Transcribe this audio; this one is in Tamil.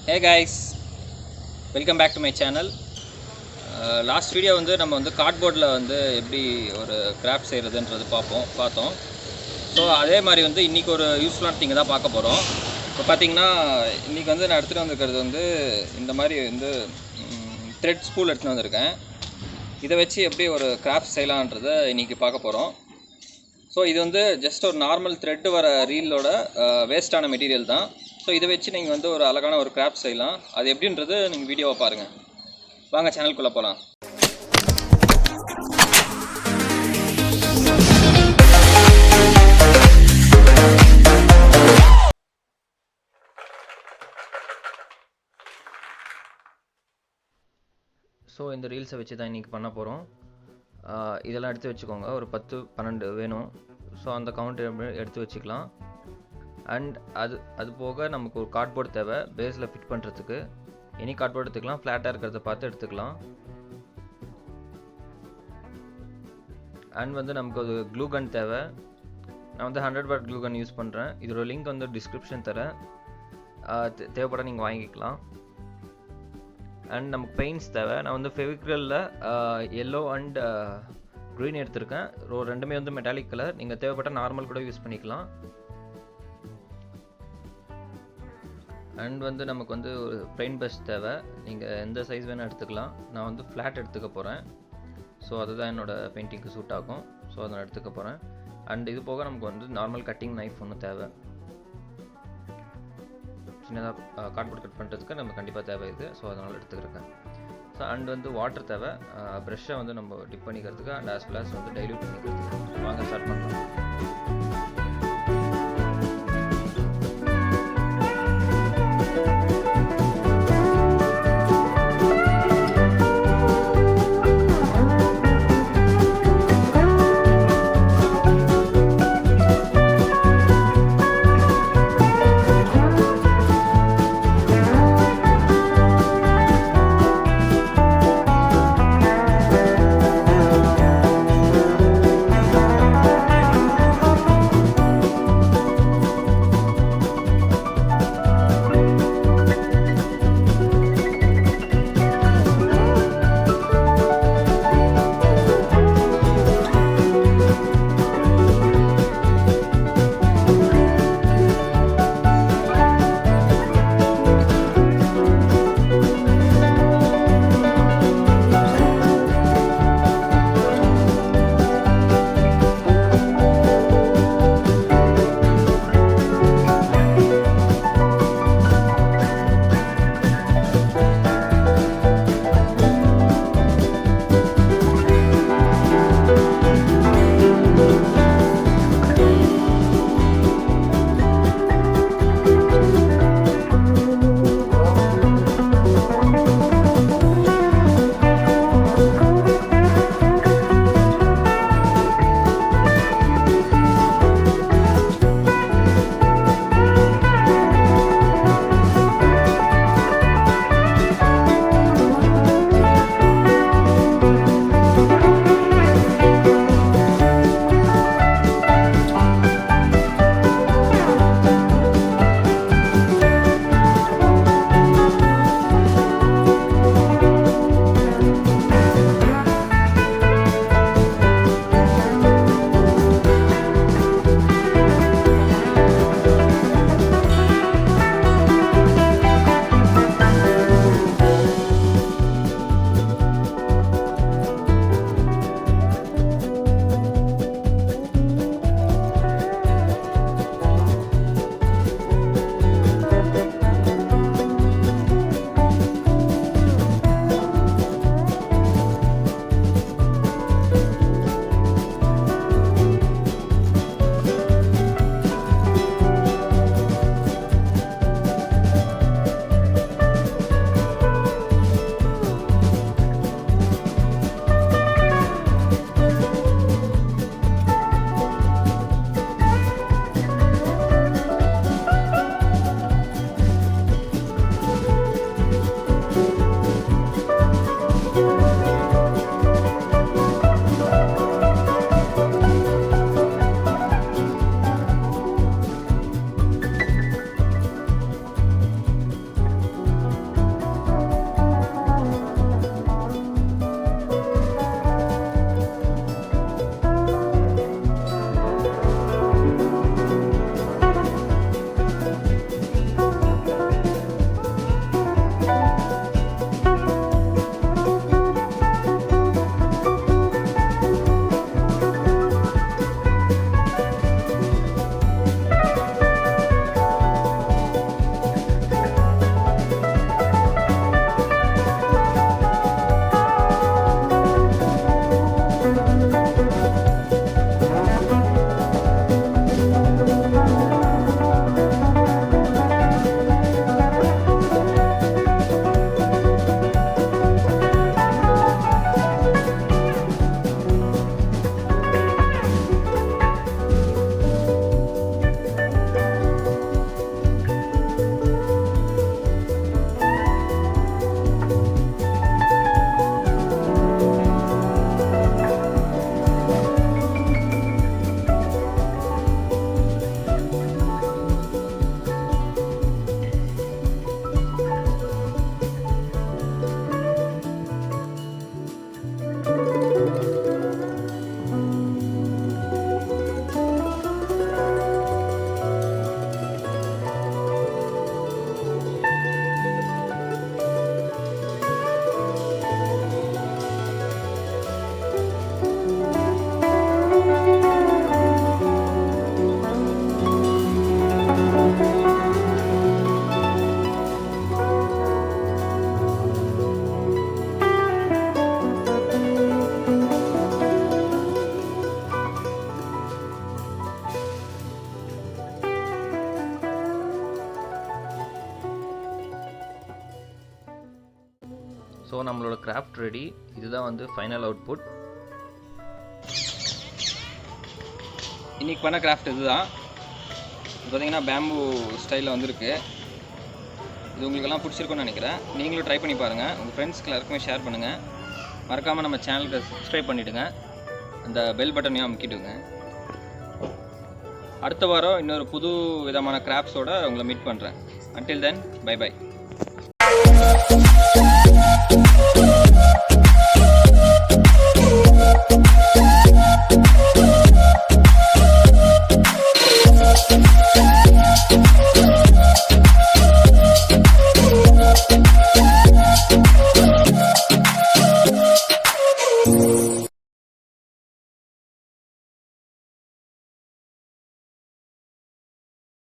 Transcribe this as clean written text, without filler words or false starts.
Hey guys, welcome back to my channel. Last video வந்து நம்ம வந்து கார்ட்போர்டில் வந்து எப்படி ஒரு கிராஃப்ட் செய்கிறதுன்றது பார்த்தோம். ஸோ அதே மாதிரி வந்து இன்றைக்கி ஒரு யூஸ்ஃபுல்லான திங்கை தான் பார்க்க போகிறோம். இப்போ பார்த்தீங்கன்னா இன்றைக்கி வந்து நான் எடுத்துகிட்டு வந்துருக்கிறது வந்து இந்த மாதிரி வந்து த்ரெட் ஸ்பூல் எடுத்துகிட்டு வந்திருக்கேன். இதை வச்சு எப்படி ஒரு கிராஃப்ட் செய்யலான்றதை இன்றைக்கி பார்க்க போகிறோம். ஸோ இது வந்து ஜஸ்ட் ஒரு நார்மல் த்ரெட்டு வர ரீலோட வேஸ்ட்டான மெட்டீரியல் தான். ஸோ இதை வச்சு நீங்கள் வந்து ஒரு அழகான ஒரு கிராஃப்ட் செய்யலாம். அது எப்படின்றது நீங்கள் வீடியோவை பாருங்கள். வாங்க சேனலுக்குள்ளே போகலாம். ஸோ இந்த ரீல்ஸை வச்சு தான் இன்றைக்கி பண்ண போகிறோம். இதெல்லாம் எடுத்து வச்சுக்கோங்க. ஒரு 10-12 வேணும். ஸோ அந்த கவுண்ட் எடுத்து வச்சுக்கலாம். அண்ட் அது போக நமக்கு ஒரு கார்ட்போர்டு தேவை பேஸில் ஃபிட் பண்ணுறதுக்கு. எனி கார்ட்போர்டு எடுத்துக்கலாம், ஃப்ளாட்டாக இருக்கிறத பார்த்து எடுத்துக்கலாம். அண்ட் வந்து நமக்கு ஒரு க்ளூ கன் தேவை. நான் வந்து 100 வாட் க்ளூ கன் யூஸ் பண்ணுறேன். இதோட லிங்க் வந்து டிஸ்கிரிப்ஷன் தரேன், தேவைப்பட நீங்கள் வாங்கிக்கலாம். அண்ட் நமக்கு பெயிண்ட்ஸ் தேவை. நான் வந்து ஃபெவிக்ரிலில் எல்லோ அண்ட் க்ரீன் எடுத்திருக்கேன். ரெண்டுமே வந்து மெட்டாலிக் கலர். நீங்கள் தேவைப்பட்ட நார்மல் கூட யூஸ் பண்ணிக்கலாம். அண்ட் வந்து நமக்கு வந்து ஒரு பெயிண்ட் ப்ரஷ் தேவை. நீங்கள் எந்த சைஸ் வேணால் எடுத்துக்கலாம். நான் வந்து ஃப்ளாட் எடுத்துக்க போகிறேன். ஸோ அதுதான் என்னோடய பெயிண்டிங்க்கு சூட் ஆகும். ஸோ அதை நான் எடுத்துக்க போகிறேன். அண்ட் இது போக நமக்கு வந்து நார்மல் கட்டிங் நைஃப் ஒன்று தேவை. சின்னதாக கார்ட்போர்ட் கட் பண்ணுறதுக்கு நம்ம கண்டிப்பாக தேவை இது. ஸோ அதனால் எடுத்துக்கிறேன். ஸோ அண்ட் வந்து வாட்டர் தேவை. ப்ரெஷ்ஷை வந்து நம்ம டிப் பண்ணிக்கிறதுக்கு அண்ட் ஆஸ் வெல் ஆஸ் வந்து டைல்யூட் பண்ணிக்கிறதுக்கு. வாங்க ஸ்டார்ட் பண்ணலாம். ஸோ நம்மளோட கிராஃப்ட் ரெடி. இதுதான் வந்து ஃபைனல் அவுட்புட். இன்றைக்கி பண்ண கிராஃப்ட் இதுதான். பார்த்தீங்கன்னா பேம்பு ஸ்டைலில் வந்திருக்கு. இது உங்களுக்கெல்லாம் பிடிச்சிருக்குன்னு நினைக்கிறேன். நீங்களும் ட்ரை பண்ணி பாருங்கள். உங்கள் ஃப்ரெண்ட்ஸ்க்கு எல்லாருக்குமே ஷேர் பண்ணுங்கள். மறக்காமல் நம்ம சேனலுக்கு சப்ஸ்கிரைப் பண்ணிவிடுங்க. அந்த பெல் பட்டனையும் அமுக்கிடுங்க. அடுத்த வாரம் இன்னொரு புது விதமான கிராஃப்ட்ஸோடு உங்களை மீட் பண்ணுறேன். Until then, bye bye.